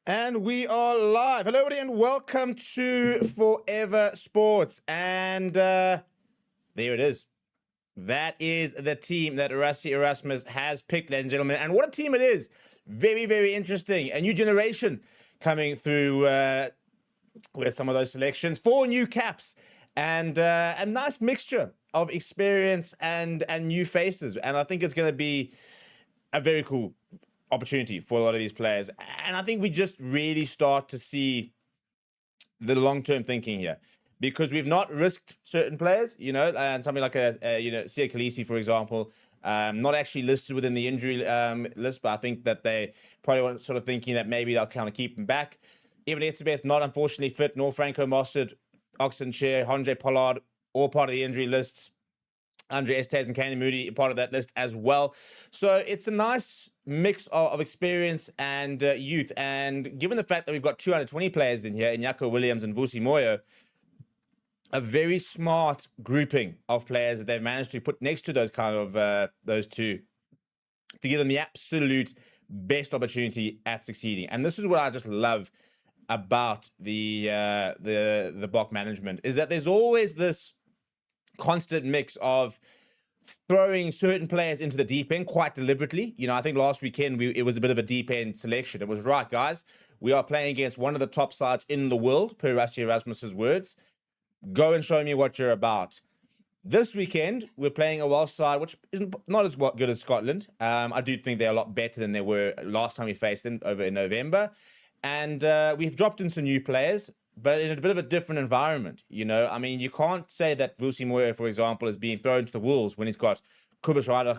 And we are live. Hello, everybody, and welcome to Forever Sports. And there it is. That is the team that Rassie Erasmus has picked, ladies and gentlemen. And what a team it is. Very, very interesting. A new generation coming through with some of those selections. 4 new caps and a nice mixture of experience and new faces. And I think it's going to be a very cool opportunity for a lot of these players. And I think we just really start to see the long-term thinking here, because we've not risked certain players, and something like Sia Khaleesi, for example, not actually listed within the injury list, but I think that they probably were sort of thinking that maybe they'll kind of keep him back. Even Etzebeth not unfortunately fit, nor Franco Mossad, Oxenchair, Honjay Pollard, all part of the injury lists. Andre Estes and Kane Moody part of that list as well. So it's a nice mix of experience and youth. And given the fact that we've got 220 players in here, Inyako Williams and Vusi Moyo, a very smart grouping of players that they've managed to put next to those kind of those two to give them the absolute best opportunity at succeeding. And this is what I just love about the Bok management, is that there's always this constant mix of throwing certain players into the deep end quite deliberately. I think last weekend it was a bit of a deep end selection. It was right, guys. We are playing against one of the top sides in the world, per Rassie Erasmus's words. Go and show me what you're about. This weekend, we're playing a Welsh side, which isn't not as good as Scotland. I do think they're a lot better than they were last time we faced them over in November. And we've dropped in some new players, but in a bit of a different environment. I mean, you can't say that Vusi Moyo, for example, is being thrown to the wolves when he's got Kubus Ryder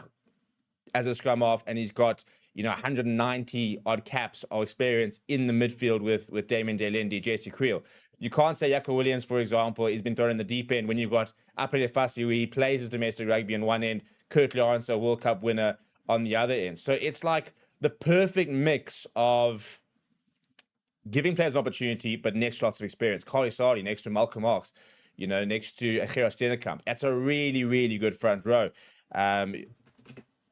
as a scrum half, and he's got 190 odd caps of experience in the midfield with Damien Delendi, Jesse Creel. You can't say Yako Williams, for example, he's been thrown in the deep end when you've got Apele Fassi, who he plays his domestic rugby on one end, Kurt Lawrence, a World Cup winner, on the other end. So it's like the perfect mix of giving players an opportunity, but next to lots of experience. Carly Sardi next to Malcolm Marks, next to Achero Stennekamp. That's a really, really good front row. And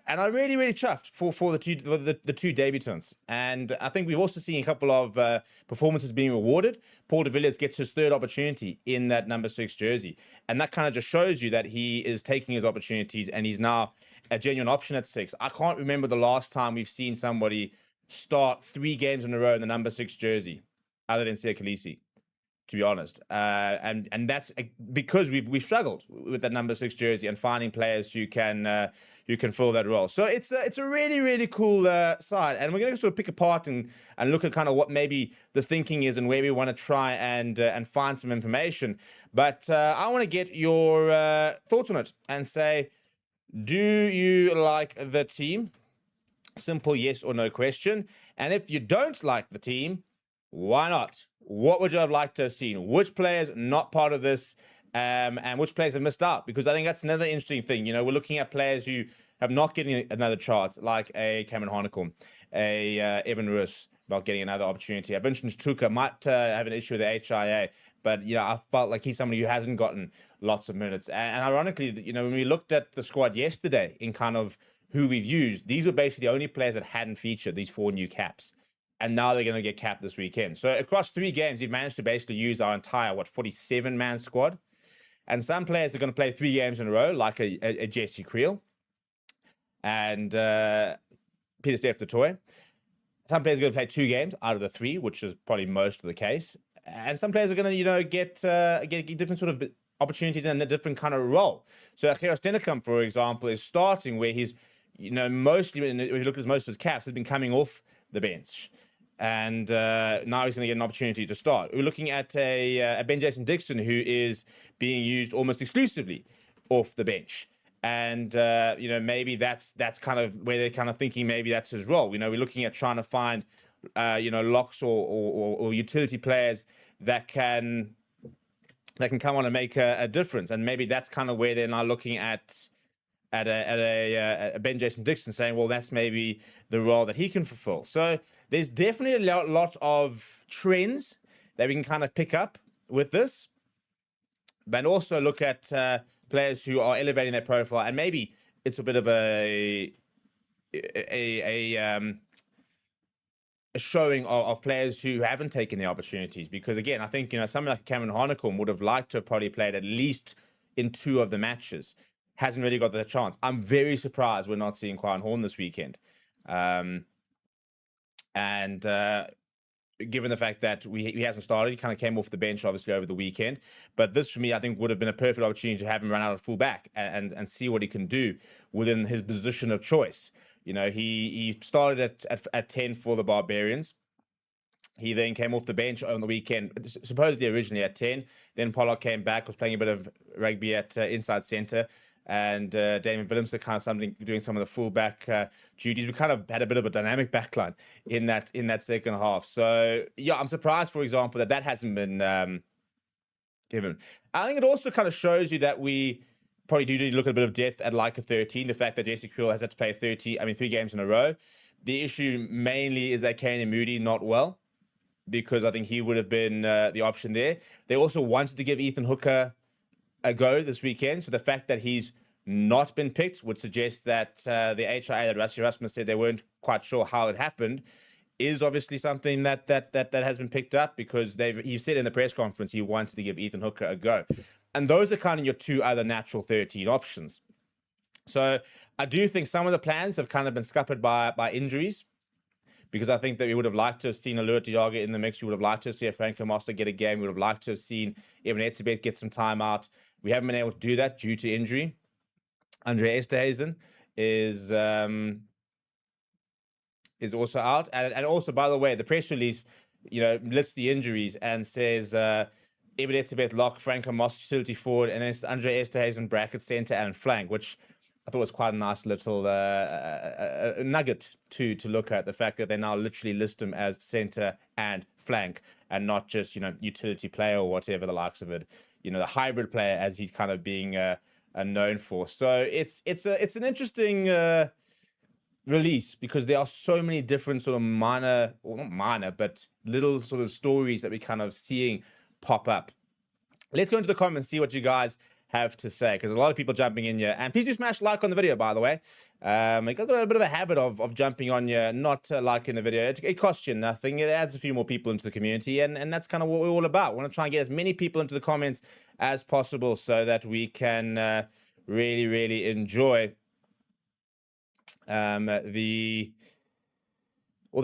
I'm really, really chuffed for the two debutants. And I think we've also seen a couple of performances being rewarded. Paul de Villiers gets his third opportunity in that number 6 jersey. And that kind of just shows you that he is taking his opportunities and he's now a genuine option at 6. I can't remember the last time we've seen somebody start 3 games in a row in the number 6 jersey, other than Sia Khaleesi, to be honest. And that's because we've struggled with that number 6 jersey and finding players who can fill that role. So it's a really, really cool side, and we're going to sort of pick apart and look at kind of what maybe the thinking is and where we want to try and find some information. But I want to get your thoughts on it and say, do you like the team? Simple yes or no question. And if you don't like the team, why not? What would you have liked to have seen? Which players not part of this, and which players have missed out? Because I think that's another interesting thing. We're looking at players who have not getting another chance, like a Cameron Harnicum, a Evan Roos not getting another opportunity. A Vincent Tuka might have an issue with the HIA, but I felt like he's somebody who hasn't gotten lots of minutes. And ironically, when we looked at the squad yesterday in kind of who we've used, these were basically the only players that hadn't featured, these 4 new caps. And now they're going to get capped this weekend. So across 3 games, we've managed to basically use our entire, 47-man squad. And some players are going to play 3 games in a row, like a Jesse Creel and Peter Steph Toy. Some players are going to play 2 games out of the 3, which is probably most of the case. And some players are going to, get different sort of opportunities in a different kind of role. So Achero Stennekamp, for example, is starting where he's, mostly, when you look at most of his caps, has been coming off the bench. And now he's going to get an opportunity to start. We're looking at a Ben Jason Dixon who is being used almost exclusively off the bench. And, maybe that's kind of where they're kind of thinking maybe that's his role. We're looking at trying to find, locks or utility players that can come on and make a difference. And maybe that's kind of where they're now looking at a Ben Jason Dixon, saying, well, that's maybe the role that he can fulfill. So there's definitely a lot of trends that we can kind of pick up with this, but also look at players who are elevating their profile, and maybe it's a bit of a a showing of players who haven't taken the opportunities. Because again, I think someone like Cameron Harnicom would have liked to have probably played at least in 2 of the matches. Hasn't really got the chance. I'm very surprised we're not seeing Quan Horn this weekend. And given the fact that he hasn't started, he kind of came off the bench obviously over the weekend. But this for me, I think, would have been a perfect opportunity to have him run out of full back and see what he can do within his position of choice. He started at 10 for the Barbarians. He then came off the bench on the weekend, supposedly originally at 10. Then Pollock came back, was playing a bit of rugby at inside centre. And Damien Willemse kind of doing some of the fullback duties. We kind of had a bit of a dynamic backline in that second half. So yeah, I'm surprised, for example, that hasn't been given. I think it also kind of shows you that we probably do need to look at a bit of depth at like a 13. The fact that Jesse Kriel has had to play 3 games in a row. The issue mainly is that Kane and Moody not well, because I think he would have been the option there. They also wanted to give Ethan Hooker a go this weekend. So the fact that he's not been picked would suggest that the HIA that Rassie Erasmus said they weren't quite sure how it happened is obviously something that has been picked up, because he said in the press conference he wanted to give Ethan Hooker a go. And those are kind of your 2 other natural 13 options. So I do think some of the plans have kind of been scuppered by injuries, because I think that we would have liked to have seen Alua Tiaga in the mix. We would have liked to see Franco Master get a game. We would have liked to have seen Eben Etzebeth get some time out. We haven't been able to do that due to injury. Andre Esterhuizen is also out. And also, by the way, the press release, lists the injuries and says Eben Etzebeth lock, Franco Master utility forward, and then it's Andre Esterhuizen bracket center and flank, which I thought was quite a nice little nugget to look at. The fact that they now literally list him as center and flank, and not just utility player or whatever the likes of it. The hybrid player, as he's kind of being known for. So it's an interesting release, because there are so many different sort of minor, or not minor, but little sort of stories that we're kind of seeing pop up. Let's go into the comments, see what you guys have to say, because a lot of people jumping in here. And please do smash like on the video, by the way. I got a bit of a habit of jumping on here, not liking the video. It costs you nothing. It adds a few more people into the community, and that's kind of what we're all about. We want to try and get as many people into the comments as possible, so that we can really, really enjoy the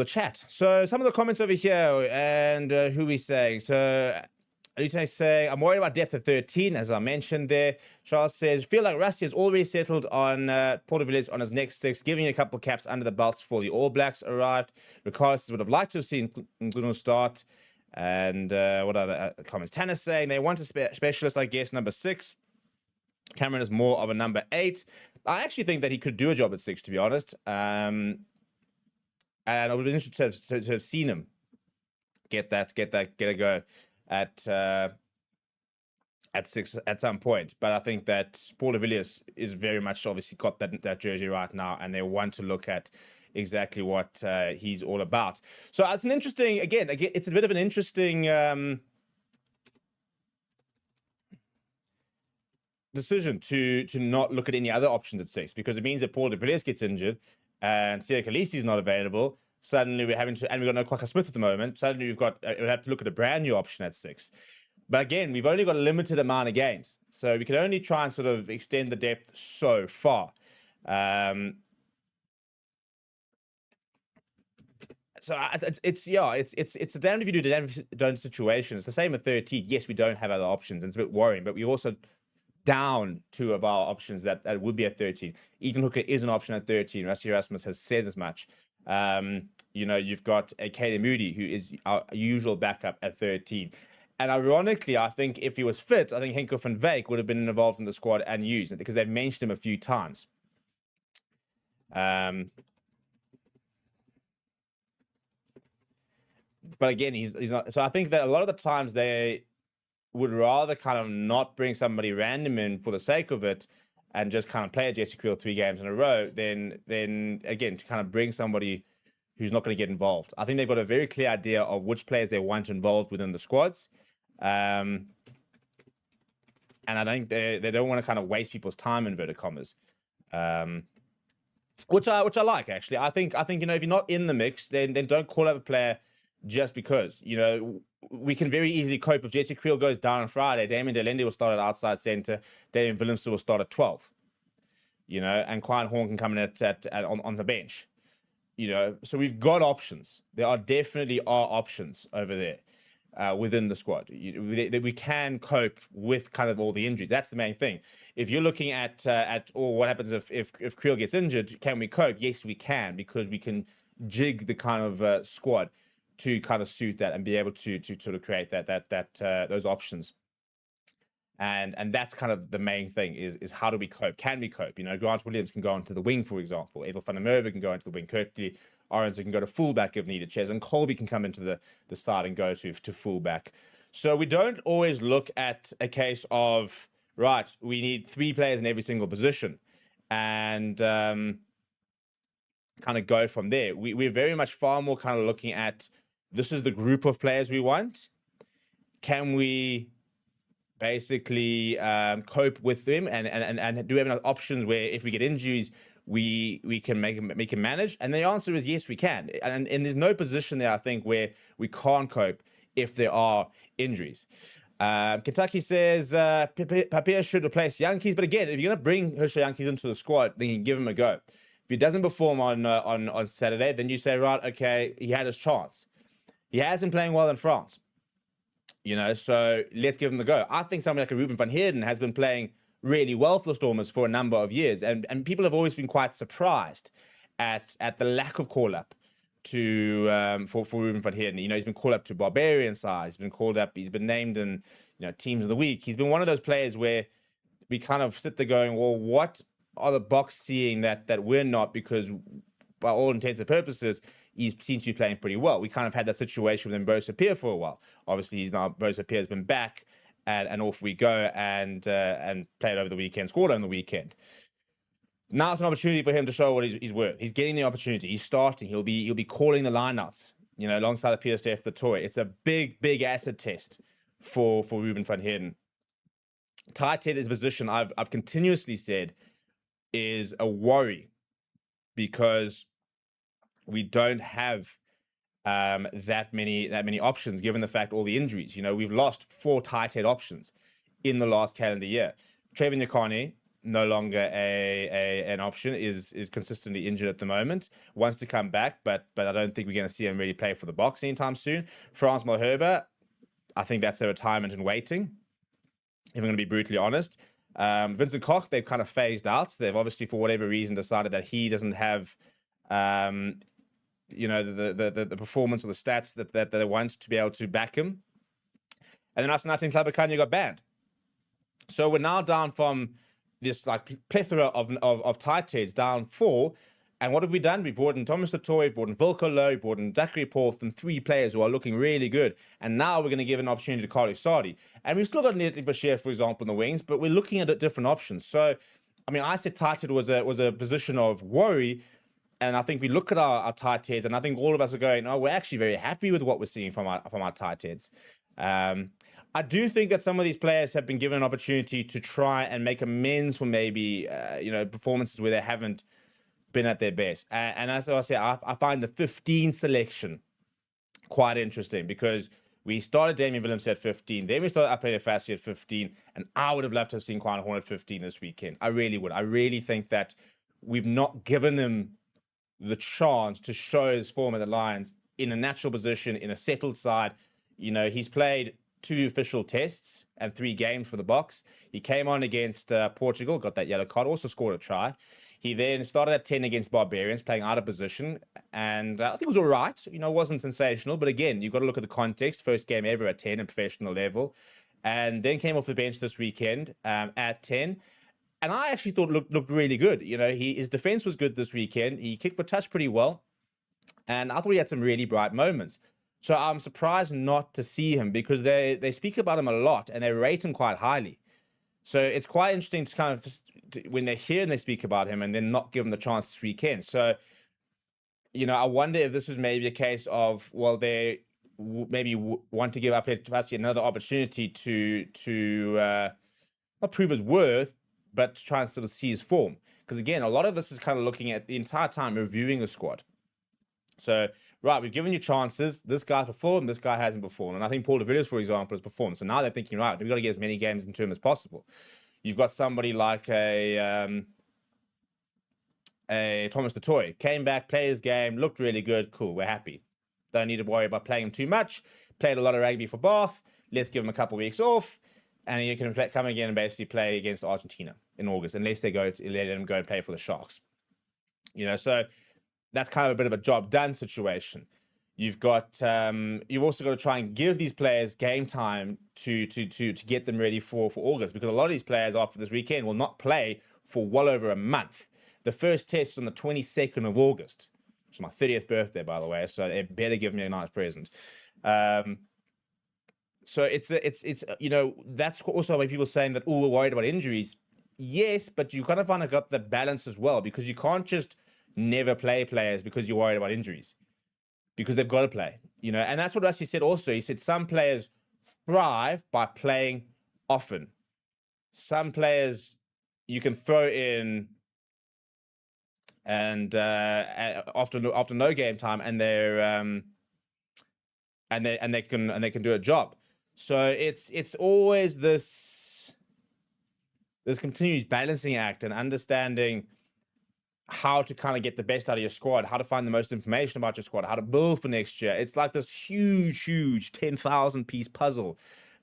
chat. So some of the comments over here, and who we saying? So Alute saying, I'm worried about depth at 13, as I mentioned there. Charles says, feel like Rusty has already settled on Portervilliers on his next 6, giving a couple of caps under the belts before the All Blacks arrived. Ricardo would have liked to have seen Ngunu start. And what other comments? Tanner saying they want a specialist, I guess, number 6. Cameron is more of a number 8. I actually think that he could do a job at 6, to be honest. And I would be interested to have seen him get a go at 6 at some point. But I think that Paul de Villiers is very much obviously got that jersey right now, and they want to look at exactly what he's all about. So it's an interesting, again, it's a bit of an interesting decision to not look at any other options at 6, because it means that Paul de Villiers gets injured and Sia Khaleesi is not available. Suddenly we're having to, and we've got no Kwaka Smith at the moment. Suddenly we have to look at a brand new option at 6. But again, we've only got a limited amount of games, so we can only try and sort of extend the depth so far. So it's a damned if you do, damned if you don't situation. It's the same with 13. Yes, we don't have other options, and it's a bit worrying, but we also down 2 of our options that would be at 13. Ethan Hooker is an option at 13. Rassie Erasmus has said as much. You've got a Kaden Moody, who is our usual backup at 13. And ironically, I think if he was fit, I think Henko van Wyk would have been involved in the squad and used, because they've mentioned him a few times. But again, he's not. So I think that a lot of the times they would rather kind of not bring somebody random in for the sake of it, and just kind of play a Jesse Kriel 3 games in a row, then again, to kind of bring somebody who's not going to get involved. I think they've got a very clear idea of which players they want involved within the squads. And I think they don't want to kind of waste people's time, inverted commas. which I like actually. I think if you're not in the mix, then don't call up a player just because. We can very easily cope if Jesse Creel goes down on Friday. Damien Delende will start at outside centre. Damian Willemse will start at 12. And Quine Horn can come in on the bench. So we've got options. There are definitely options over there within the squad. We can cope with kind of all the injuries. That's the main thing. If you're looking at what happens if Creel gets injured, can we cope? Yes, we can, because we can jig the kind of squad to kind of suit that and be able to sort of create those options. And that's kind of the main thing is how do we cope? Can we cope? Grant Williams can go onto the wing, for example. Abel van der Merwe can go into the wing. Kirkley Arendse can go to fullback if needed. Ches and Colby can come into the side and go to fullback. So we don't always look at a case of, right, we need 3 players in every single position and kind of go from there. We're very much far more kind of looking at, this is the group of players we want. Can we basically cope with them and do we have enough options where if we get injuries we can make them manage? And the answer is yes, we can. And there's no position there, I think, where we can't cope if there are injuries. Kentucky says Papia should replace Yankees, but again, if you're going to bring Herschel Yankees into the squad, then you can give him a go. If he doesn't perform on Saturday, then you say, right, okay, he had his chance. He has been playing well in France. So let's give him the go. I think somebody like a Ruben van Heerden has been playing really well for the Stormers for a number of years, and people have always been quite surprised at the lack of call up to for Ruben van Heerden. He's been called up to Barbarians side. He's been called up. He's been named in teams of the week. He's been one of those players where we kind of sit there going, well, what are the Boks seeing that we're not? Because by all intents and purposes, he seems to be playing pretty well. We kind of had that situation with Mbosa Pierre for a while. Obviously, Mbosa Pierre has been back, and off we go, and played over the weekend, scored on the weekend. Now it's an opportunity for him to show what he's worth. He's getting the opportunity. He's starting. He'll be calling the lineouts, alongside of Peter Steph the toy. It's a big acid test for Ruben van Heerden. Tight head is a position I've continuously said is a worry, because we don't have that many options, given the fact all the injuries. We've lost 4 tight head options in the last calendar year. Trevor Nyakane, no longer an option, is consistently injured at the moment. Wants to come back, but I don't think we're going to see him really play for the Boks anytime soon. Frans Malherbe, I think that's a retirement in waiting, if I'm going to be brutally honest. Vincent Koch, they've kind of phased out. They've obviously, for whatever reason, decided that he doesn't have the performance or the stats that they want to be able to back him. And then Asenate Tlhabakanya got banned. So we're now down from this plethora of tight heads, down 4. And what have we done? We brought in Thomas Latoy, we brought in Wilco Low, we brought in Zachary Porth, and 3 players who are looking really good. And now we're going to give an opportunity to Carly Sardi. And we've still got Nedley Bashir, for example, in the wings, but we're looking at different options. So, I said tight head was a position of worry. And I think we look at our tight heads, and I think all of us are going, we're actually very happy with what we're seeing from our tight heads. I do think that some of these players have been given an opportunity to try and make amends for maybe performances where they haven't been at their best. And as I say, I find the 15 selection quite interesting, because we started Damian Willemse at 15, then we started Apele Fassi at 15, and I would have loved to have seen Quine Horn at 15 this weekend. I really would. I really think that we've not given him the chance to show his form at the Lions in a natural position, in a settled side. He's played 2 official tests and 3 games for the Boks. He came on against Portugal, got that yellow card, also scored a try. He then started at 10 against Barbarians, playing out of position, and I think it was all right. It wasn't sensational, but again, you've got to look at the context. First game ever at 10 at professional level, and then came off the bench this weekend at 10. And I actually thought looked really good. His defense was good this weekend. He kicked for touch pretty well, and I thought he had some really bright moments. So I'm surprised not to see him, because they speak about him a lot and they rate him quite highly. So it's quite interesting to kind of, when they hear and they speak about him and then not give him the chance this weekend. So, I wonder if this was maybe a case of, well, they maybe want to give up another opportunity to not prove his worth, but to try and sort of see his form. Because again, a lot of us is kind of looking at the entire time reviewing the squad. So, right, we've given you chances. This guy performed, this guy hasn't performed. And I think Paul de Villiers, for example, has performed. So now they're thinking, right, we've got to get as many games in term as possible. You've got somebody like a Thomas du Toit, came back, played his game, looked really good. Cool, we're happy. Don't need to worry about playing him too much. Played a lot of rugby for Bath. Let's give him a couple of weeks off. And you can come again and basically play against Argentina in August, unless they let him go and play for the Sharks. So that's kind of a bit of a job done situation. You've also got to try and give these players game time to get them ready for August, because a lot of these players after this weekend will not play for well over a month. The first test is on the 22nd of August, which is my 30th birthday, by the way, so they better give me a nice present. So it's that's also why people are saying that, oh, we're worried about injuries. Yes, but you kind of got the balance as well, because you can't just never play players because you're worried about injuries, because they've got to play, and that's what Rusty said also. He said some players thrive by playing often. Some players you can throw in and after no game time, and they're and they can do a job. So it's always this continuous balancing act and understanding how to kind of get the best out of your squad, how to find the most information about your squad, how to build for next year. It's like this huge 10,000 piece puzzle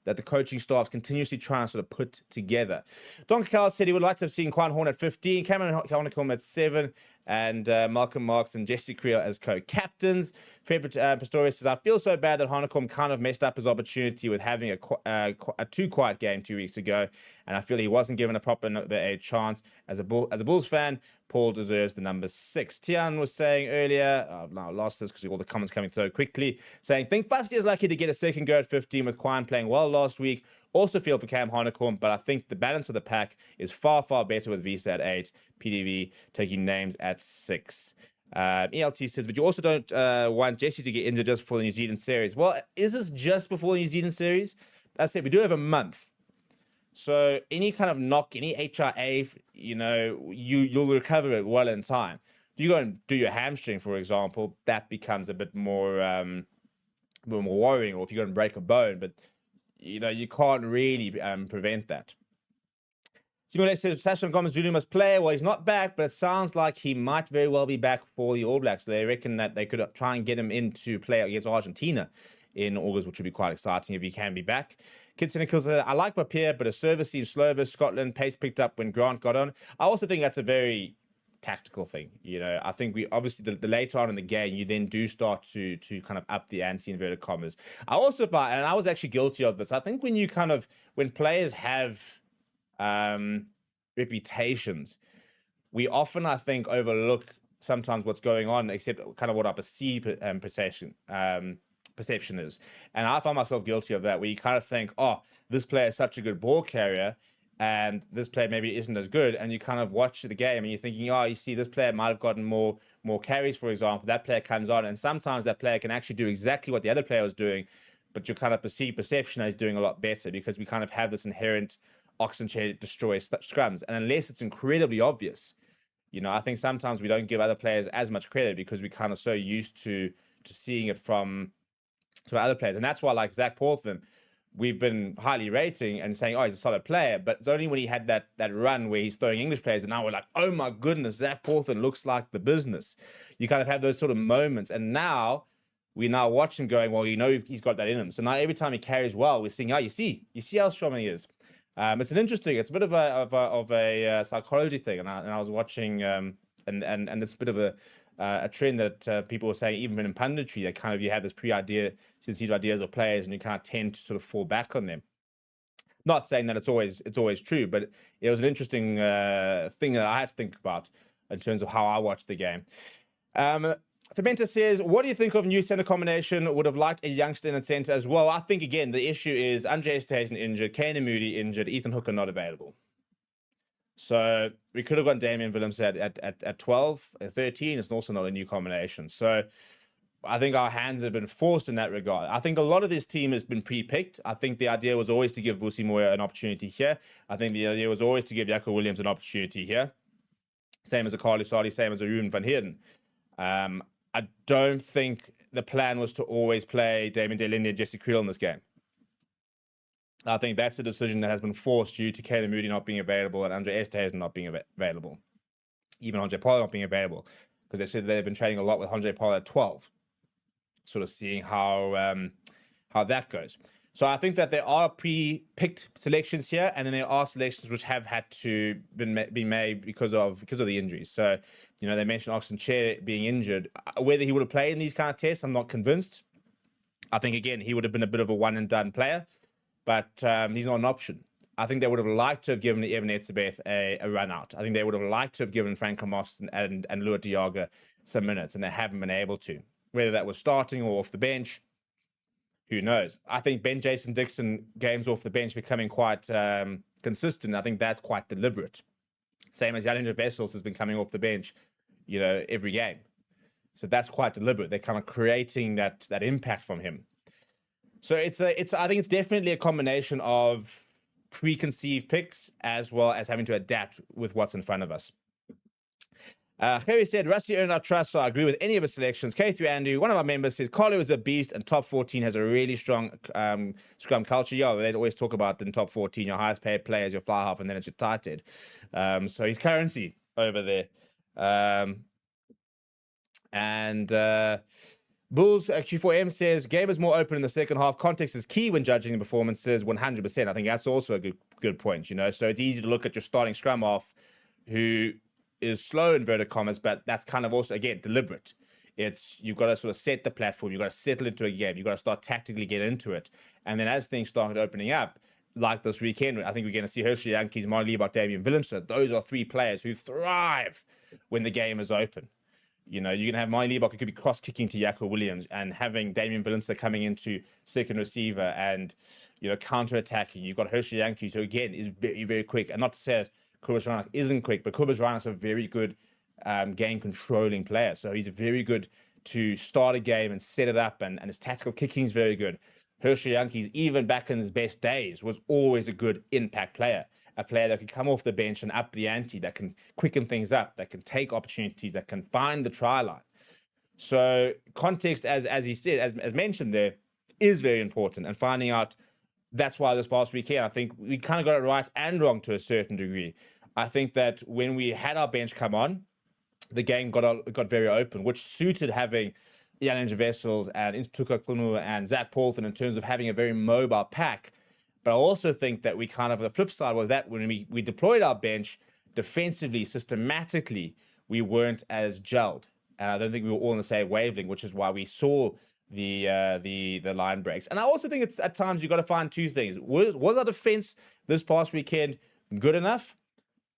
that the coaching staff's continuously trying to sort of put together. Don Kakao said he would like to have seen Quan Horn at 15, Cameron Honeycomb at 7, and Malcolm Marks and Jesse Creel as co-captains. Fred Pistorius says, I feel so bad that Honeycomb kind of messed up his opportunity with having a too quiet game 2 weeks ago, and I feel he wasn't given a proper chance. As a Bulls fan, Paul deserves the number 6. Tian was saying earlier, I've now lost this because all the comments coming through quickly, saying, think Fussy is lucky to get a second go at 15 with Quan playing well last week. Also feel for Cam Honeycomb, but I think the balance of the pack is far better with Visa at 8, PDV taking names at 6. ELT says, but you also don't want Jesse to get injured just before the New Zealand series. Well, is this just before the New Zealand series? As I said, we do have a month. So any kind of knock, any HRA, you'll recover it well in time. If you go and do your hamstring, for example, that becomes a bit more worrying. Or if you go and break a bone, but you can't really prevent that. Simule says Sasha Gomez Jr. must play. Well, he's not back, but it sounds like he might very well be back for the All Blacks. So they reckon that they could try and get him in to play against Argentina in August, which would be quite exciting if he can be back. Kid Cynical says, I like Papier, but his service seems slow versus Scotland. Pace picked up when Grant got on. I also think that's a very tactical thing. I think we obviously the later on in the game, you then do start to kind of up the ante, inverted commas. I also find, and I was actually guilty of this, I think when players have reputations, we often, I think, overlook sometimes what's going on, except kind of what our perceived perception is. And I find myself guilty of that, where you kind of think, oh, this player is such a good ball carrier, and this player maybe isn't as good, and you kind of watch the game and you're thinking, oh, you see, this player might have gotten more carries, for example. That player comes on, and sometimes that player can actually do exactly what the other player was doing, but your kind of perception is doing a lot better, because we kind of have this inherent oxen chair destroy scrums. And unless it's incredibly obvious, I think sometimes we don't give other players as much credit because we're kind of so used to seeing it from other players. And that's why, like Zach Porthan, we've been highly rating and saying, oh, he's a solid player. But it's only when he had that run where he's throwing English players, and now we're like, oh my goodness, Zach Porthan looks like the business. You kind of have those sort of moments. And now we watch him going, well, he's got that in him. So now every time he carries well, we're seeing, oh, you see how strong he is. It's a bit of a psychology thing. And I was watching, and it's a bit of a trend that people were saying, even in punditry, that kind of you have this preconceived ideas of players, and you kind of tend to sort of fall back on them. Not saying that it's always true, but it was an interesting thing that I had to think about in terms of how I watched the game. Fementa says, what do you think of new centre combination? Would have liked a youngster in the centre as well. I think, again, the issue is Andre Esterhuizen injured, Kane and Moody injured, Ethan Hooker not available. So we could have got Damian Willems at 12, at 13. It's also not a new combination. So I think our hands have been forced in that regard. I think a lot of this team has been pre-picked. I think the idea was always to give Vusi Moya an opportunity here. I think the idea was always to give Jaco Williams an opportunity here. Same as a Carly Sali, same as a Ruben van Heerden. I don't think the plan was to always play Damien Delinde and Jesse Creel in this game. I think that's a decision that has been forced due to Caleb Moody not being available and Andre Esthuizen not being available. Even Andre Pollard not being available, because they said they've been training a lot with Andre Pollard at 12. Sort of seeing how that goes. So I think that there are pre-picked selections here, and then there are selections which have had to be made because of the injuries. So, they mentioned Oxen Chair being injured. Whether he would have played in these kind of tests, I'm not convinced. I think, again, he would have been a bit of a one-and-done player, but he's not an option. I think they would have liked to have given Evan Etzebeth a run out. I think they would have liked to have given Franco Moss and Lua Diaga some minutes, and they haven't been able to. Whether that was starting or off the bench, who knows? I think Ben Jason Dixon games off the bench becoming quite consistent. I think that's quite deliberate. Same as Jan Vessels has been coming off the bench, every game. So that's quite deliberate. They're kind of creating that impact from him. So I think it's definitely a combination of preconceived picks as well as having to adapt with what's in front of us. Harry said, Rusty earned our trust, so I agree with any of his selections. K3 Andrew, one of our members, says, Carlo is a beast and top 14 has a really strong scrum culture. Yeah, they always talk about in top 14, your highest paid player is your fly half, and then it's your tight head. So he's currency over there. Bulls Q4M says, game is more open in the second half. Context is key when judging the performances, 100%. I think that's also a good point, So it's easy to look at your starting scrum half who is slow, inverted commas, but that's kind of also, again, deliberate. You've got to sort of set the platform. You've got to settle into a game. You've got to start tactically get into it. And then as things started opening up, like this weekend, I think we're going to see Herschel Yankees, Marley Liebach, Damian Willemse. Those are three players who thrive when the game is open. You can have Marley Liebach who could be cross-kicking to Jaco Williams, and having Damian Willemse coming into second receiver and, counter-attacking. You've got Herschel Yankees, who, again, is very, very quick. And not to say Kobus Reinach isn't quick, but Kobus Reinach is a very good game controlling player. So he's very good to start a game and set it up, and his tactical kicking is very good. Herschel Yankees, even back in his best days, was always a good impact player. A player that can come off the bench and up the ante, that can quicken things up, that can take opportunities, that can find the try line. So context, as he said, as mentioned there, is very important, and finding out. That's why this past weekend, I think we kind of got it right and wrong to a certain degree. I think that when we had our bench come on, the game got very open, which suited having Jan Vessels and Intuka Klunu and Zach Paulton in terms of having a very mobile pack. But I also think that the flip side was that when we deployed our bench defensively, systematically, we weren't as gelled. And I don't think we were all on the same wavelength, which is why we saw the line breaks. And I also think it's at times you got to find two things. Was our defense this past weekend good enough?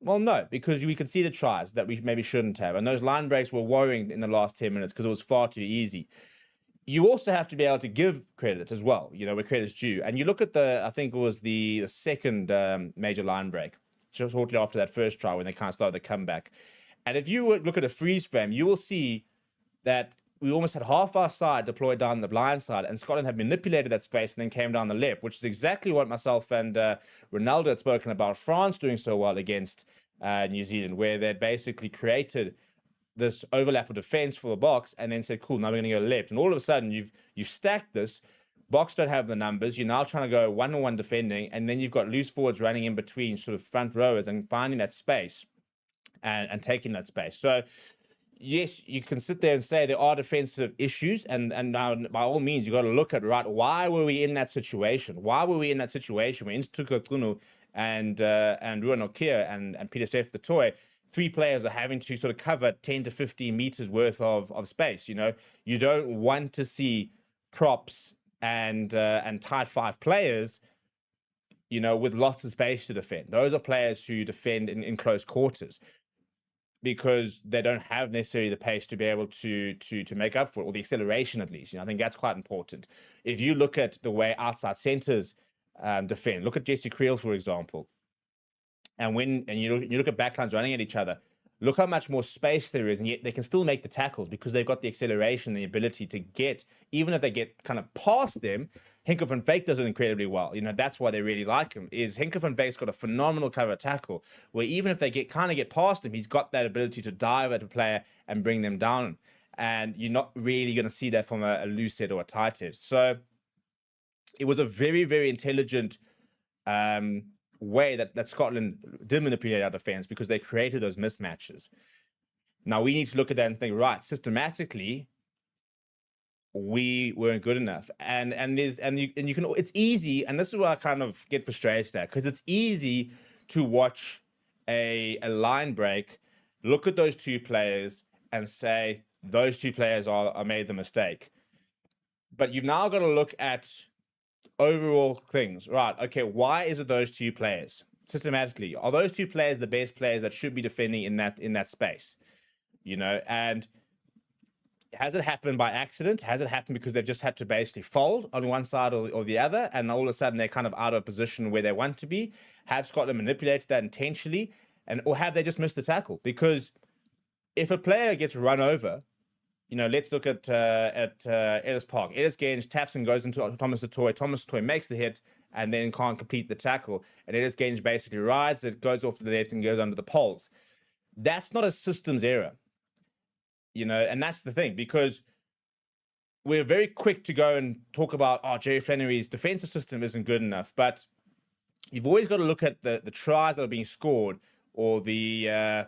Well, no, because we conceded tries that we maybe shouldn't have. And those line breaks were worrying in the last 10 minutes because it was far too easy. You also have to be able to give credit as well, where credit's due. And you look at I think it was the second major line break, just shortly after that first try when they kind of started the comeback. And if you look at a freeze frame, you will see that we almost had half our side deployed down the blind side, and Scotland had manipulated that space and then came down the left, which is exactly what myself and Ronaldo had spoken about France doing so well against New Zealand, where they'd basically created this overlap of defense for the Boks and then said, cool, now we're going to go left. And all of a sudden, you've stacked this. Boks don't have the numbers. You're now trying to go one-on-one defending, and then you've got loose forwards running in between sort of front rowers and finding that space and taking that space. So, yes, you can sit there and say there are defensive issues, and now by all means, you got to look at, right, why were we in that situation? Why were we in that situation where Intuka Klunu and Ruan Okia and Peter Steph the Toy, three players are having to sort of cover 10 to 15 meters worth of space? You don't want to see props and tight five players, with lots of space to defend. Those are players who defend in close quarters, because they don't have necessarily the pace to be able to make up for it, or the acceleration at least. I think that's quite important. If you look at the way outside centers defend, look at Jesse Creel, for example, and you look at backlines running at each other, look how much more space there is, and yet they can still make the tackles because they've got the acceleration and the ability to get, even if they get kind of past them. Hinkle van Wyk does it incredibly well. That's why they really like him, is Hinkle van Wyk's got a phenomenal cover tackle, where even if they get past him, he's got that ability to dive at a player and bring them down. And you're not really going to see that from a loose head or a tight head. So it was a very, very intelligent way that Scotland did manipulate our defense, because they created those mismatches. Now we need to look at that and think, right, systematically, we weren't good enough. And you can, it's easy, and this is where I kind of get frustrated at, because it's easy to watch a line break, look at those two players and say those two players are made the mistake. But you've now got to look at overall things, right? Okay, why is it those two players? Systematically, are those two players the best players that should be defending in that space? And has it happened by accident? Has it happened because they've just had to basically fold on one side or the other, and all of a sudden they're kind of out of a position where they want to be? Have Scotland manipulated that intentionally, or have they just missed the tackle? Because if a player gets run over, let's look at Ellis Park. Ellis Genge taps and goes into Thomas du Toit. Thomas du Toit makes the hit and then can't complete the tackle. And Ellis Genge basically rides it, goes off to the left and goes under the poles. That's not a systems error. And that's the thing, because we're very quick to go and talk about, Jerry Flannery's defensive system isn't good enough. But you've always got to look at the tries that are being scored, or the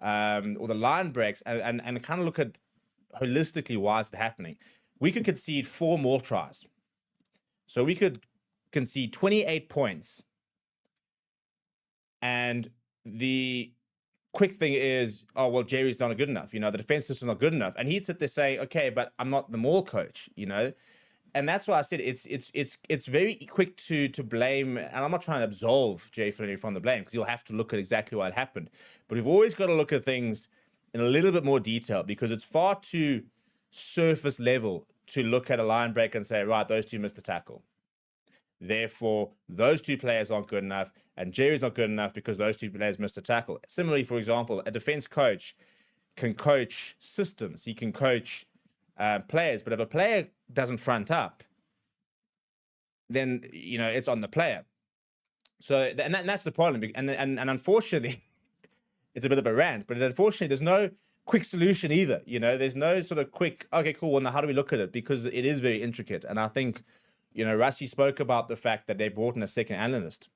line breaks, and kind of look at holistically why is it happening. We could concede 4 more tries, so we could concede 28 points, and the quick thing is, Jerry's not good enough, the defense system's not good enough, and he'd sit there saying, okay, but I'm not the maul coach, and that's why I said it's very quick to blame, and I'm not trying to absolve Jerry Flannery from the blame, because you'll have to look at exactly what happened, but we've always got to look at things in a little bit more detail, because it's far too surface level to look at a line break and say, right, those two missed the tackle, therefore those two players aren't good enough, and Jerry's not good enough because those two players missed a tackle. Similarly, for example, a defense coach can coach systems, he can coach players, but if a player doesn't front up, then it's on the player. So and that's the problem, and unfortunately it's a bit of a rant, but unfortunately there's no quick solution either. There's no sort of quick, okay, cool, well, now how do we look at it? Because it is very intricate. And I think, Rassie spoke about the fact that they brought in a second analyst.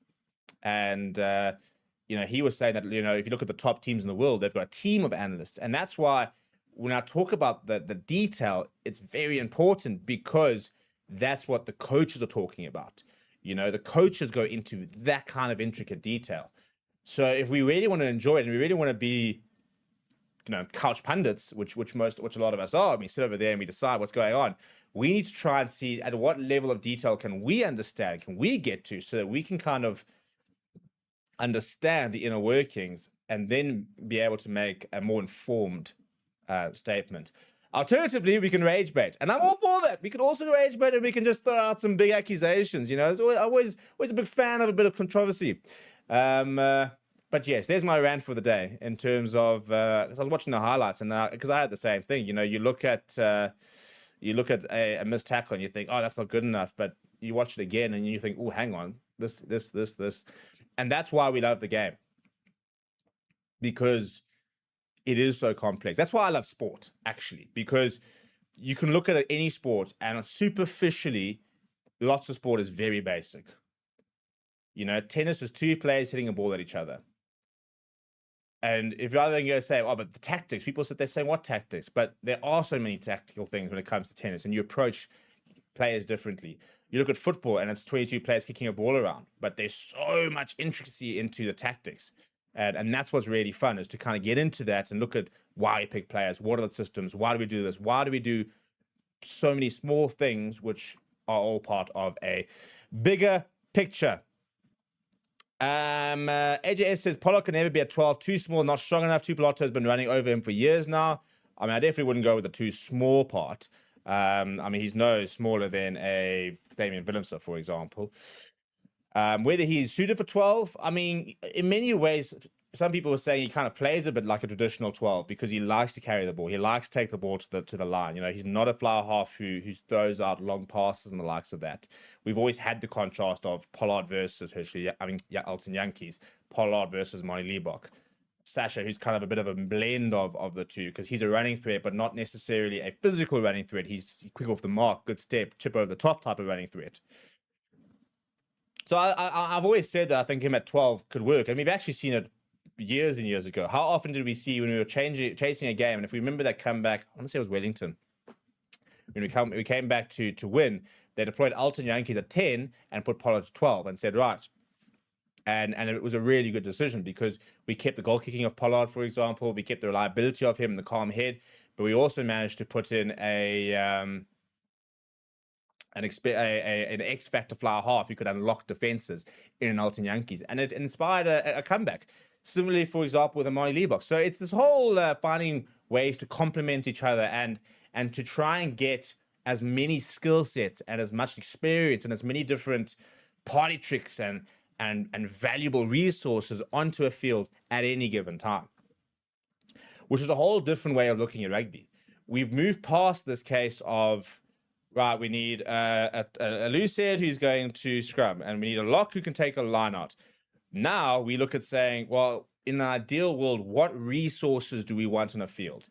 And, he was saying that, if you look at the top teams in the world, they've got a team of analysts. And that's why when I talk about the detail, it's very important, because that's what the coaches are talking about. The coaches go into that kind of intricate detail. So if we really want to enjoy it, and we really want to be, couch pundits, which a lot of us are, we sit over there and we decide what's going on. We need to try and see at what level of detail can we understand, can we get to, so that we can kind of understand the inner workings and then be able to make a more informed statement. Alternatively, we can rage bait, and I'm all for that. We can also rage bait, and we can just throw out some big accusations. It's always a big fan of a bit of controversy. But yes, there's my rant for the day, in terms of, because I was watching the highlights, and because I had the same thing. You look at a missed tackle and you think, that's not good enough, but you watch it again and you think, oh, hang on, this, and that's why we love the game, because it is so complex. That's why I love sport, actually, because you can look at any sport, and superficially, lots of sport is very basic. Tennis is 2 players hitting a ball at each other. And if you're then going to say, but the tactics, people sit there saying, what tactics? But there are so many tactical things when it comes to tennis, and you approach players differently. You look at football, and it's 22 players kicking a ball around, but there's so much intricacy into the tactics. And that's what's really fun, is to kind of get into that and look at why we pick players, what are the systems, why do we do this, why do we do so many small things, which are all part of a bigger picture. AJS says Pollock can never be at 12, too small, not strong enough. Tupeloto has been running over him for years now. I definitely wouldn't go with the too small part. He's no smaller than a Damien Willemse, for example. Whether he's suited for 12, in many ways, some people were saying he kind of plays a bit like a traditional 12 because he likes to carry the ball. He likes to take the ball to the line. You know, he's not a flower half who throws out long passes and the likes of that. We've always had the contrast of Pollard versus Elton Yankees, Pollard versus Monty Liebach. Sasha, who's kind of a bit of a blend of the two, because he's a running threat, but not necessarily a physical running threat. He's quick off the mark, good step, chip over the top type of running threat. So I've always said that I think him at 12 could work, and we've actually seen it years and years ago. How often did we see when we were chasing a game? And if we remember that comeback, I want to say it was Wellington. When we came back to win, they deployed Elton Yankees at 10 and put Pollard to 12 and said, right. And it was a really good decision because we kept the goal kicking of Pollard, for example. We kept the reliability of him and the calm head, but we also managed to put in an X-factor flower half who could unlock defenses in an Elton Yankees. And it inspired a comeback. Similarly, for example, with a Monty Liebach. So it's this whole finding ways to complement each other and to try and get as many skill sets and as much experience and as many different party tricks and valuable resources onto a field at any given time, which is a whole different way of looking at rugby. We've moved past this case of, right, we need a loose head who's going to scrum, and we need a lock who can take a line out. Now we look at saying, well, in an ideal world, what resources do we want on a field?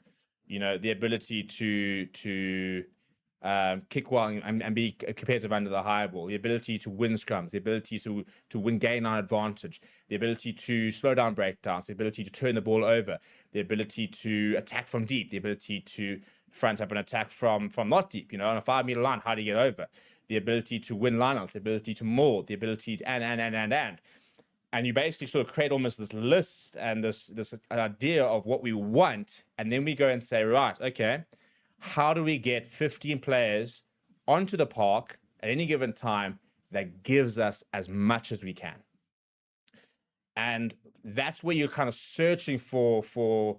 You know, the ability to kick well and be competitive under the high ball, the ability to win scrums, the ability to win gain on advantage, the ability to slow down breakdowns, the ability to turn the ball over, the ability to attack from deep, the ability to front up an attack from not deep, you know, on a 5 meter line, how do you get over, the ability to win lineouts, the ability to maul, the ability to and you basically sort of create almost this list and this idea of what we want, and then we go and say, right, okay, how do we get 15 players onto the park at any given time that gives us as much as we can? And that's where you're kind of searching for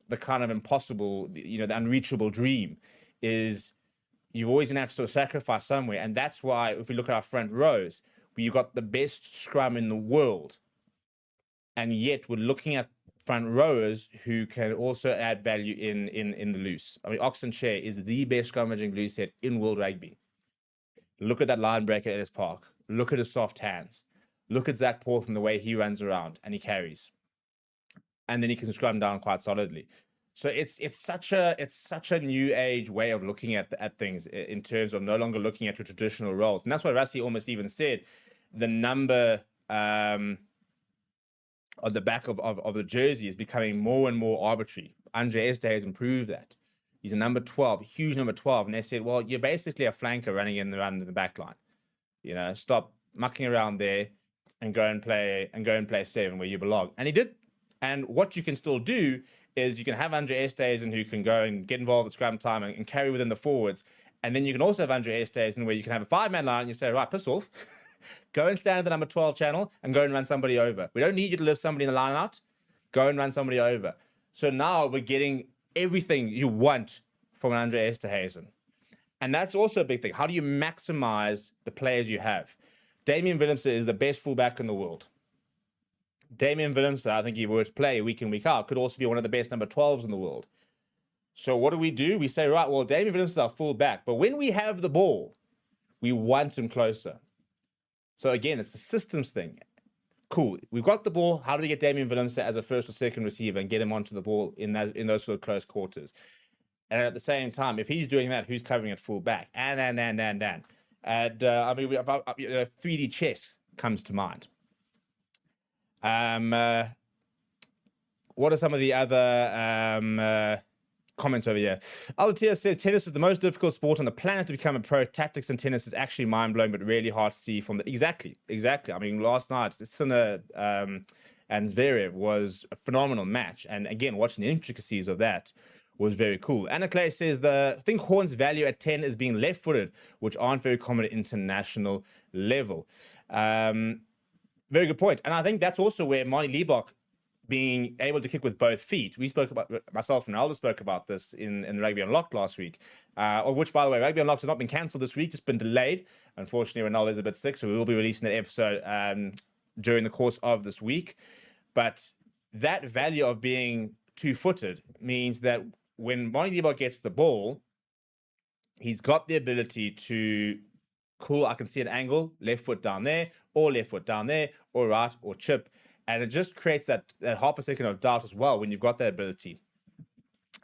the kind of impossible, you know, the unreachable dream is you're always going to have to sort of sacrifice somewhere. And that's why if we look at our front rows, we've got the best scrum in the world. And yet we're looking at front rowers who can also add value in the loose. I mean, Oxenchair is the best scrummaging loose head in World Rugby. Look at that line breaker at his park. Look at his soft hands. Look at Zach Paul from the way he runs around and he carries. And then he can scrum down quite solidly. So it's such a new age way of looking at things in terms of no longer looking at your traditional roles. And that's what Rassie almost even said. The number on the back of the jersey is becoming more and more arbitrary. Andre Este has improved that. He's a number 12, a huge number 12. And they said, well, you're basically a flanker running in the back line. You know, stop mucking around there and go and play 7 where you belong. And he did. And what you can still do is you can have Andre Estesen who can go and get involved at scrum time and carry within the forwards. And then you can also have Andre Estesen where you can have a 5-man line and you say, right, piss off. Go and stand at the number 12 channel and go and run somebody over. We don't need you to lift somebody in the line out. Go and run somebody over. So now we're getting everything you want from an Andre Esterhuizen. And that's also a big thing. How do you maximize the players you have? Damian Willemse is the best fullback in the world. Damian Willemse, I think he would play week in, week out, could also be one of the best number 12s in the world. So what do? We say, right, well, Damian Willemse is our fullback. But when we have the ball, we want him closer. So again, it's the systems thing. Cool. We've got the ball. How do we get Damian Willemse as a first or second receiver and get him onto the ball in those sort of close quarters? And at the same time, if he's doing that, who's covering at fullback? And. I mean, 3D chess comes to mind. What are some of the other comments over here? Altia says tennis is the most difficult sport on the planet to become a pro. Tactics in tennis is actually mind-blowing, but really hard to see from the... Exactly. I mean, last night, Sinner and Zverev was a phenomenal match. And again, watching the intricacies of that was very cool. Anna Clay says, I think Horn's value at 10 is being left-footed, which aren't very common at international level. Very good point. And I think that's also where Monty Liebach being able to kick with both feet. We spoke about, myself and Aldo spoke about this in the Rugby Unlocked last week, of which, by the way, Rugby Unlocked has not been cancelled this week. It's been delayed. Unfortunately, Ronaldo is a bit sick, so we will be releasing that episode during the course of this week. But that value of being two-footed means that when Bonnie Debo gets the ball, he's got the ability to I can see an angle, left foot down there, or left foot down there, or right, or chip. And it just creates that half a second of doubt as well when you've got that ability.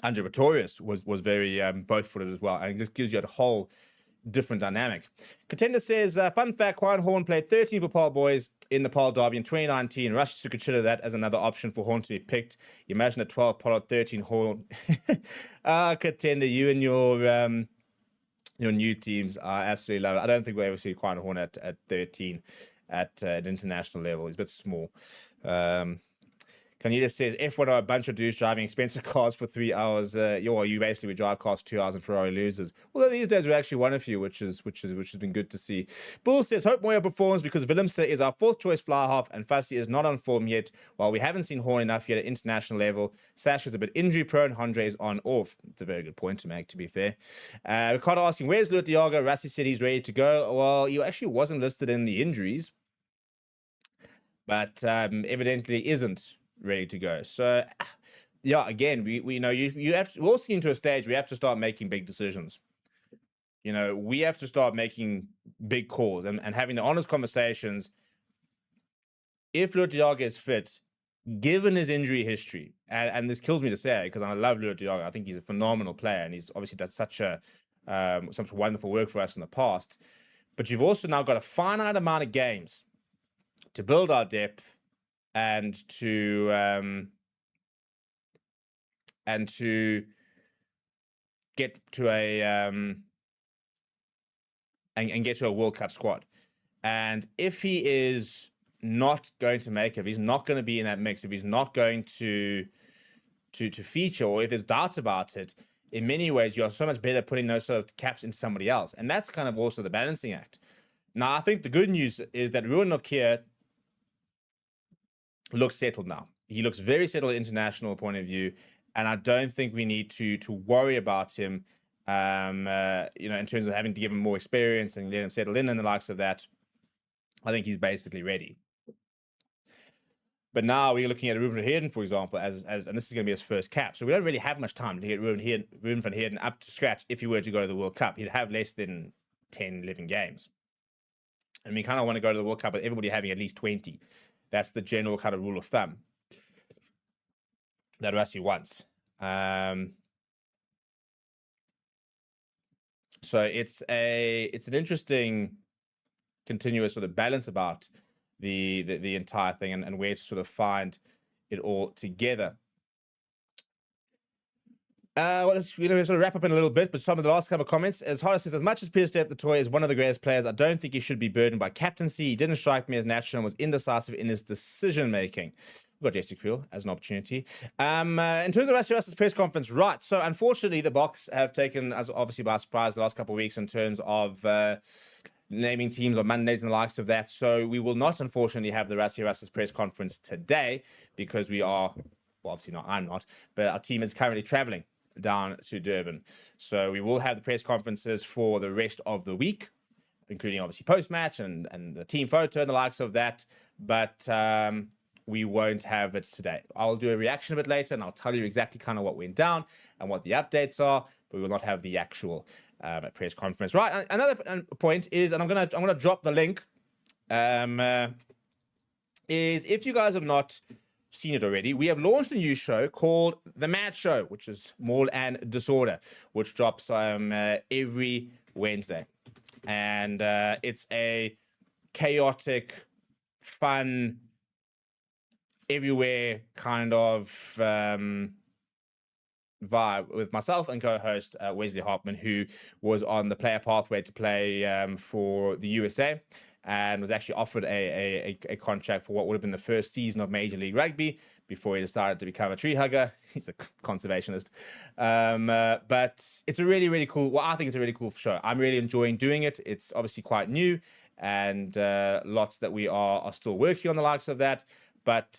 Andre Pretorius was very both-footed as well, and it just gives you a whole different dynamic. Contender says, fun fact, Quine Horn played 13 for Paul Boys in the Paul Derby in 2019. Rush to consider that as another option for Horn to be picked. You imagine a 12 Paul, 13 Horn. Contender, you and your new teams, I absolutely love it. I don't think we'll ever see Quine Horn at 13 at international level. He's a bit small. Canita says, F1 are a bunch of dudes driving expensive cars for 3 hours. You basically would drive cars for 2 hours and Ferrari losers. Although these days we actually won a few, which has been good to see. Bull says, hope Moya performs because Willemse is our fourth choice fly half and Fassi is not on form yet. While we haven't seen Horn enough yet at international level, Sash is a bit injury prone. Andre is on off. It's a very good point to make, to be fair. Ricardo asking, where's Luat Diago? Rassi said he's ready to go. Well, he actually wasn't listed in the injuries, but evidently isn't ready to go. So yeah, again, we know you have to, we're all seeing to a stage we have to start making big decisions. We have to start making big calls and having the honest conversations. If Luat Diago is fit, given his injury history, and this kills me to say because I love Luat Diago, I think he's a phenomenal player and he's obviously done such wonderful work for us in the past, but you've also now got a finite amount of games to build our depth and to get to a and get to a World Cup squad. And if he is not going to make it, if he's not going to be in that mix, if he's not going to feature, or if there's doubts about it, in many ways you're so much better putting those sort of caps into somebody else. And that's kind of also the balancing act. Now, I think the good news is that Ruan Nokia looks settled now. He looks very settled international point of view, and I don't think we need to worry about him, in terms of having to give him more experience and let him settle in and the likes of that. I think he's basically ready. But now we're looking at Ruben van Heerden, for example, as and this is going to be his first cap. So we don't really have much time to get Ruben van Heerden up to scratch if he were to go to the World Cup. He'd have less than 10, 11 games. And we kind of want to go to the World Cup with everybody having at least 20. That's the general kind of rule of thumb that Rassi wants. So it's an interesting continuous sort of balance about the entire thing and where to sort of find it all together. Let's sort of wrap up in a little bit, but some of the last couple of comments. As Horace says, as much as Peter Step the Toy is one of the greatest players, I don't think he should be burdened by captaincy. He didn't strike me as natural and was indecisive in his decision making. We've got Jesse Creel as an opportunity. In terms of Rassi press conference, right. So unfortunately, the Boks have taken us obviously by surprise the last couple of weeks in terms of naming teams on Mondays and the likes of that. So we will not, unfortunately, have the Rassi press conference today because we are, well, obviously not, I'm not, but our team is currently traveling down to Durban. So we will have the press conferences for the rest of the week, including obviously post-match and the team photo and the likes of that. But we won't have it today. I'll do a reaction a bit later and I'll tell you exactly kind of what went down and what the updates are, but we will not have the actual press conference. Right, another point is, and I'm gonna drop the link, is if you guys have not seen it already, we have launched a new show called The Mad Show, which is Maul and Disorder, which drops every Wednesday. And it's a chaotic, fun, everywhere kind of vibe with myself and co-host Wesley Hartman, who was on the player pathway to play for the USA and was actually offered a contract for what would have been the first season of Major League Rugby before he decided to become a tree hugger. He's a conservationist. But it's a really, really cool, well, I think it's a really cool show. I'm really enjoying doing it. It's obviously quite new and lots that we are still working on the likes of that. But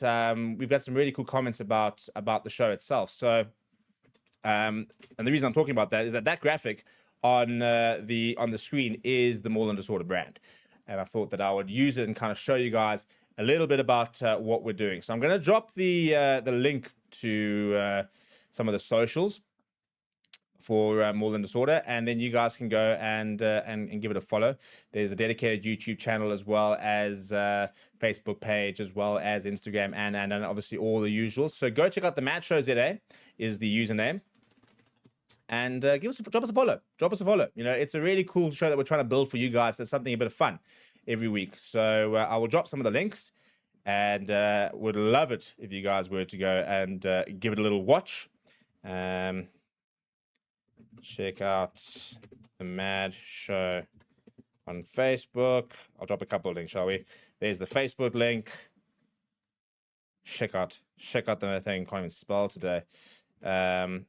we've got some really cool comments about the show itself. So, and the reason I'm talking about that is that graphic on the screen is the Maul and Disorder brand. And I thought that I would use it and kind of show you guys a little bit about what we're doing. So I'm going to drop the link to some of the socials for More Than Disorder, and then you guys can go and give it a follow. There's a dedicated YouTube channel, as well as Facebook page, as well as Instagram, and obviously all the usuals. So go check out the Match Show ZA is the username, and drop us a follow. Drop us a follow. You know, it's a really cool show that we're trying to build for you guys. It's something a bit of fun every week. So I will drop some of the links, and would love it if you guys were to go and give it a little watch. Check out the Mad Show on Facebook. I'll drop a couple of links, shall we? There's the Facebook link. Check out the thing. Can't even spell today. And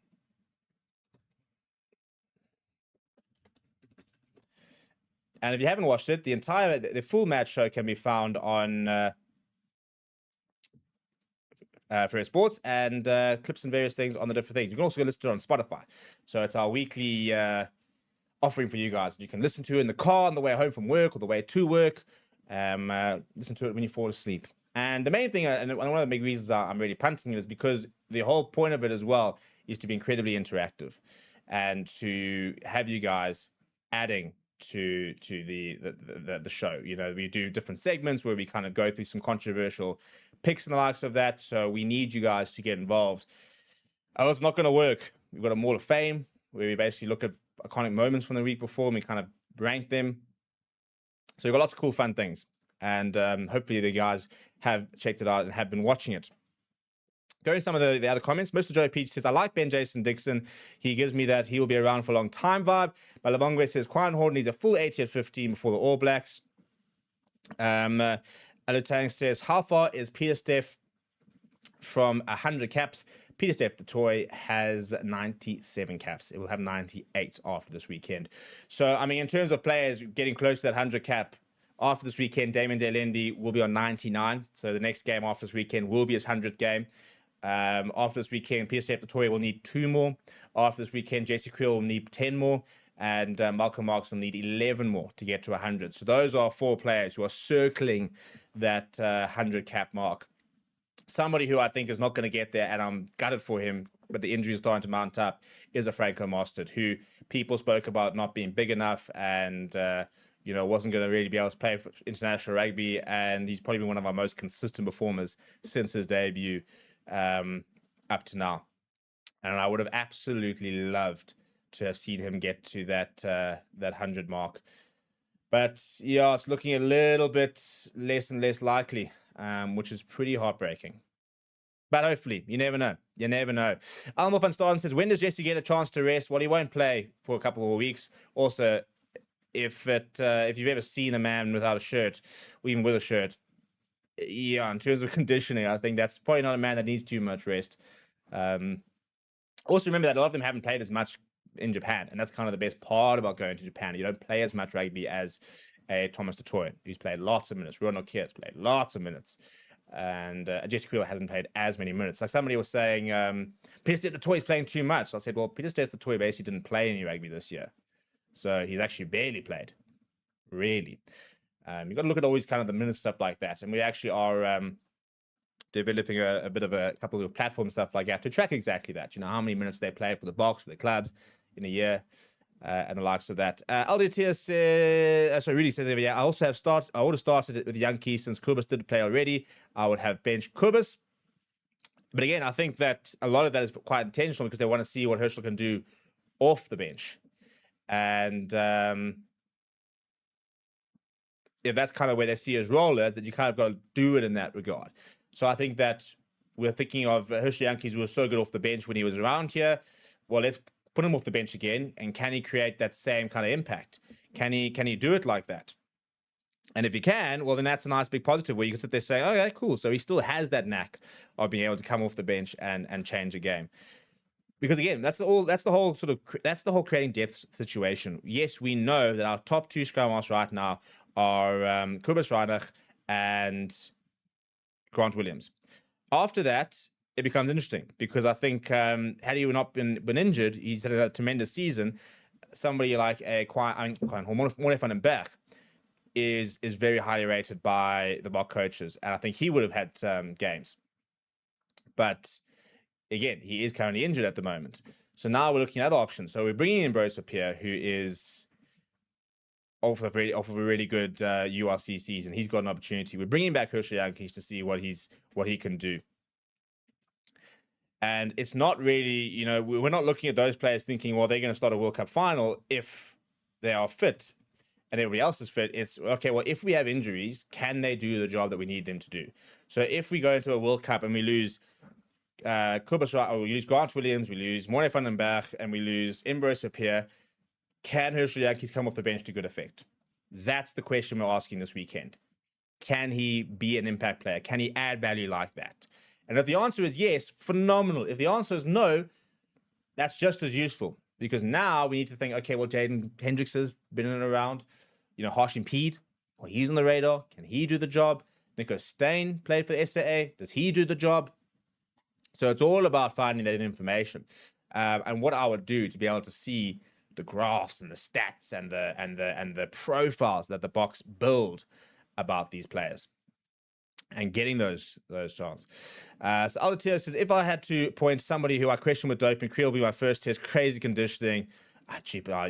if you haven't watched it, the full Mad Show can be found on for sports, and clips and various things on the different things. You can also listen to it on Spotify. So it's our weekly offering for you guys. You can listen to it in the car on the way home from work or the way to work. Listen to it when you fall asleep. And the main thing, and one of the big reasons I'm really punting it, is because the whole point of it as well is to be incredibly interactive and to have you guys adding to the show. You know, we do different segments where we kind of go through some controversial picks and the likes of that. So we need you guys to get involved. Oh, it's not going to work. We've got a Mall of Fame where we basically look at iconic moments from the week before and we kind of rank them. So we've got lots of cool, fun things. And hopefully the guys have checked it out and have been watching it. Going to some of the other comments, Mr. Joe Peach says, I like Ben Jason Dixon. He gives me that he will be around for a long time vibe. But Labongwe says, Quine Horn needs a full 80 at 15 before the All Blacks. Alutang says, how far is Peter Steff from 100 caps? Peter Steff, the toy, has 97 caps. It will have 98 after this weekend. So, I mean, in terms of players getting close to that 100 cap, after this weekend, Damien Delendi will be on 99. So the next game after this weekend will be his 100th game. After this weekend, Peter Steff, the toy, will need 2 more. After this weekend, JC Creel will need 10 more. And Malcolm Marks will need 11 more to get to 100. So those are 4 players who are circling that 100 cap mark. Somebody who I think is not going to get there, and I'm gutted for him, but the injury is starting to mount up, is a Franco Mostert, who people spoke about not being big enough and wasn't going to really be able to play for international rugby. And he's probably been one of our most consistent performers since his debut up to now. And I would have absolutely loved to have seen him get to that 100 mark. But yeah, it's looking a little bit less and less likely, which is pretty heartbreaking. But hopefully, you never know. You never know. Almo van Staden says, when does Jesse get a chance to rest? Well, he won't play for a couple more weeks. Also, if you've ever seen a man without a shirt, or even with a shirt, yeah, in terms of conditioning, I think that's probably not a man that needs too much rest. Also, remember that a lot of them haven't played as much in Japan, and that's kind of the best part about going to Japan. You don't play as much rugby as a Thomas du Toit, who's played lots of minutes. Ronald Keir has played lots of minutes, and Jesse Creel hasn't played as many minutes. Like somebody was saying, Peter Steff du Toit's playing too much. I said, well, Peter Steff du Toit basically didn't play any rugby this year, so he's actually barely played, really. You've got to look at always kind of the minutes, stuff like that, and we actually are developing a bit of a couple of platform stuff like that to track exactly that. You know, how many minutes they play for the Boks, for the clubs in a year, and the likes of that. Alditia says, Rudy says, yeah, I would have started it with Yankee since Kubus did play already. I would have benched Kubus. But again, I think that a lot of that is quite intentional because they want to see what Herschel can do off the bench. And if that's kind of where they see his role is, that you kind of got to do it in that regard. So I think that we're thinking of Herschel Yankees, who was so good off the bench when he was around here. Well, let's put him off the bench again, and can he create that same kind of impact? Can he do it like that? And if he can, well, then that's a nice big positive where you can sit there saying, okay, cool. So he still has that knack of being able to come off the bench and change a game. Because again, that's the whole creating depth situation. Yes, we know that our top 2 scrum halves right now are Kobus Reinach and Grant Williams. After that, it becomes interesting because I think had he not been injured, he's had a tremendous season. Somebody like Morne van den Berg is very highly rated by the Bok coaches, and I think he would have had games. But again, he is currently injured at the moment. So now we're looking at other options. So we're bringing in Bruce Pierre, who is off of a really good URC season. He's got an opportunity. We're bringing back Herschel Yankees to see what he can do. And it's not really, we're not looking at those players thinking, well, they're going to start a World Cup final if they are fit and everybody else is fit. It's okay, well, if we have injuries, can they do the job that we need them to do? So if we go into a World Cup and we lose we lose Grant Williams, we lose Morne van den Berg, and we lose Ambrose Pierre, can Herschel Yankees come off the bench to good effect? That's the question we're asking this weekend. Can he be an impact player? Can he add value like that? And if the answer is yes, phenomenal. If the answer is no, that's just as useful, because now we need to think, okay, well, Jaden Hendricks has been in and around, Harsh Impede, well, he's on the radar. Can he do the job? Nico Steyn played for the SAA. Does he do the job? So it's all about finding that information. And what I would do to be able to see the graphs and the stats and the profiles that the Boks build about these players and getting those chances. So Albertio says, if I had to point somebody who I question with doping, Creel will be my first test. Crazy conditioning. I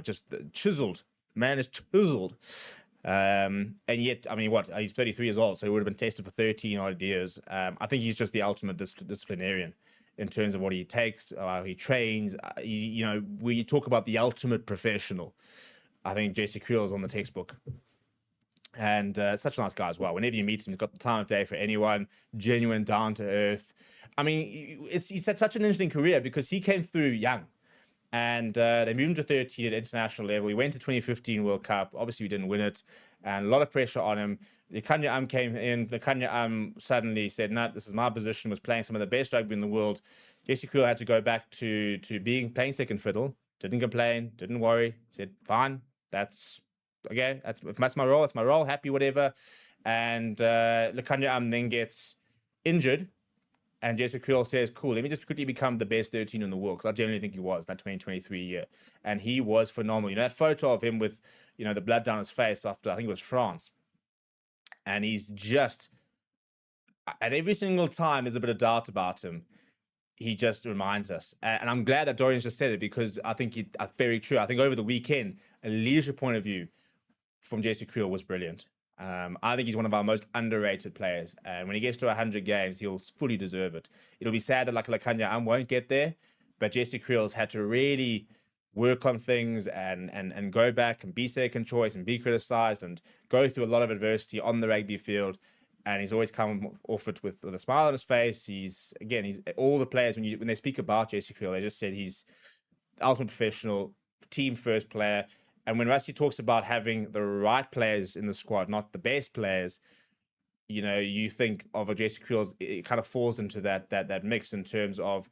just chiseled. Man is chiseled. And yet, I mean, he's 33 years old, so he would have been tested for 13 odd years. I think he's just the ultimate disciplinarian in terms of what he takes, how he trains. We talk about the ultimate professional. I think Jesse Creel is on the textbook. And such a nice guy as well. Whenever you meet him, he's got the time of day for anyone, genuine, down to earth. I mean, he's had such an interesting career because he came through young. And they moved him to 13 at international level. He went to 2015 World Cup. Obviously, we didn't win it. And a lot of pressure on him. Lekanya came in. Lekanya suddenly said, no, this is my position, was playing some of the best rugby in the world. Jesse Creel had to go back to playing second fiddle. Didn't complain, didn't worry. Said, fine, that's okay. That's my role. That's my role. Happy, whatever. And Lekanya then gets injured. And Jesse Creel says, cool, let me just quickly become the best 13 in the world, because I genuinely think he was that 2023 year. And he was phenomenal. That photo of him with, the blood down his face after, I think it was France. And he's just, at every single time there's a bit of doubt about him, he just reminds us. And I'm glad that Dorian's just said it, because I think it's very true. I think over the weekend, a leadership point of view from Jesse Creel was brilliant. I think he's one of our most underrated players. And when he gets to 100 games, he'll fully deserve it. It'll be sad that Lekanya won't get there, but Jesse Creel's had to really work on things and go back and be second choice and be criticized and go through a lot of adversity on the rugby field. And he's always come off it with a smile on his face. He's all the players, when they speak about Jesse Creel, they just said he's the ultimate professional, team first player. And when Rusty talks about having the right players in the squad, not the best players, you think of a Jesse Creel's, it kind of falls into that mix in terms of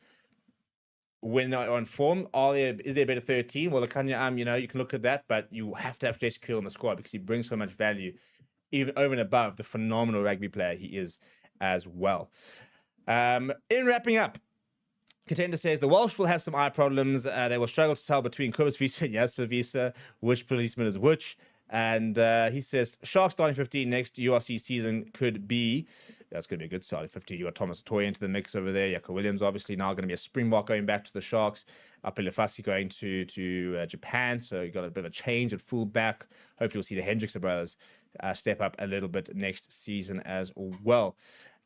when they're on form. Is there a better 13? Well, Lekanya, you can look at that, but you have to have Jesse Creel in the squad because he brings so much value, even over and above the phenomenal rugby player he is as well. In wrapping up, Contender says the Welsh will have some eye problems. They will struggle to tell between Kobus Wiese and Jasper Wiese which policeman is which. And he says Sharks starting 15 next URC season could be. That's going to be a good starting 15. You got Thomas Toy into the mix over there. Yako Williams obviously now going to be a Springbok going back to the Sharks. Apelefasi going to Japan. So you got a bit of a change at fullback. Hopefully we'll see the Hendricks brothers step up a little bit next season as well.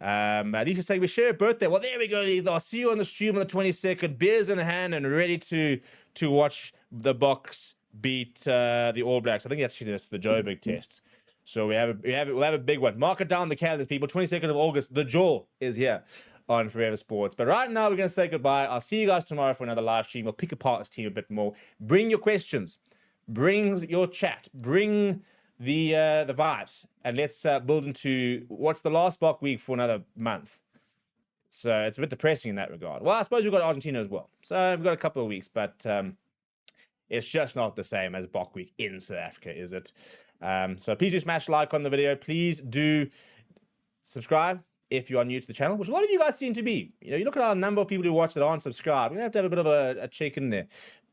Lisa's saying we share a birthday. Well, there we go, Lisa. I'll see you on the stream on the 22nd. Beers in hand and ready to watch the Boks beat the All Blacks. I think that's the Joburg test. So we'll have a big one. Mark it down the calendars, people. 22nd of August. The Jaw is here on Forever Sports. But right now we're going to say goodbye. I'll see you guys tomorrow for another live stream. We'll pick apart this team a bit more. Bring your questions. Bring your chat. Bring the vibes, and let's build into what's the last Bok week for another month. So it's a bit depressing in that regard. Well, I suppose we've got Argentina as well, so we've got a couple of weeks, but it's just not the same as Bok week in South Africa, is it? So please do smash like on the video. Please do subscribe if you are new to the channel, which a lot of you guys seem to be. You look at our number of people who watch that aren't subscribed. We're gonna have to have a bit of a check in there. But